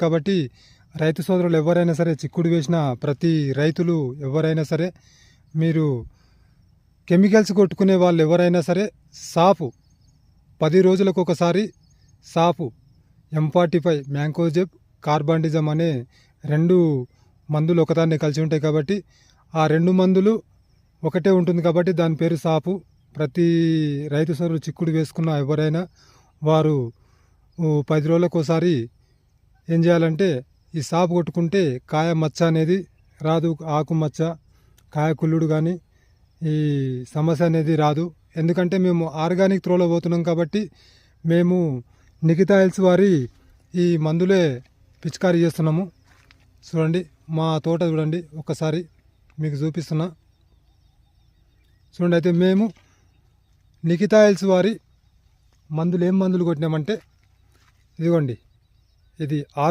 కాబట్టి రైతు సోదరులు ఎవరైనా సరే, చిక్కుడు వేసిన ప్రతి రైతులు ఎవరైనా సరే, మీరు కెమికల్స్ కొట్టుకునే వాళ్ళు ఎవరైనా సరే సాఫ్ 10 రోజులకు ఒకసారి సాఫ్ M45 మ్యాంకోజెబ్ కార్బాండిజం అనే 2 మందులు ఒకదాన్ని కలిసి ఉంటాయి కాబట్టి ఆ 2 మందులు ఒకటే ఉంటుంది కాబట్టి దాని పేరు సాఫ్. ప్రతి రైతు సోదరులు చిక్కుడు వేసుకున్న ఎవరైనా వారు 10 రోజులకు ఒకసారి ఏం చేయాలంటే ఈ సాఫ్ కొట్టుకుంటే కాయ మచ్చ అనేది రాదు, ఆకు మచ్చ, కాయ కుళ్ళుడు కానీ ఈ సమస్య అనేది రాదు. ఎందుకంటే మేము ఆర్గానిక్ త్రోలో పోతున్నాం కాబట్టి మేము నిఖితా హిల్స్ వారి ఈ మందులే పిచికారీ చేస్తున్నాము. చూడండి మా తోట చూడండి, ఒక్కసారి మీకు చూపిస్తున్నా చూడండి. అయితే మేము నిఖితా హిల్స్ వారి మందులు ఏం మందులు కొట్టినామంటే ఇదిగోండి, ఇది ఆల్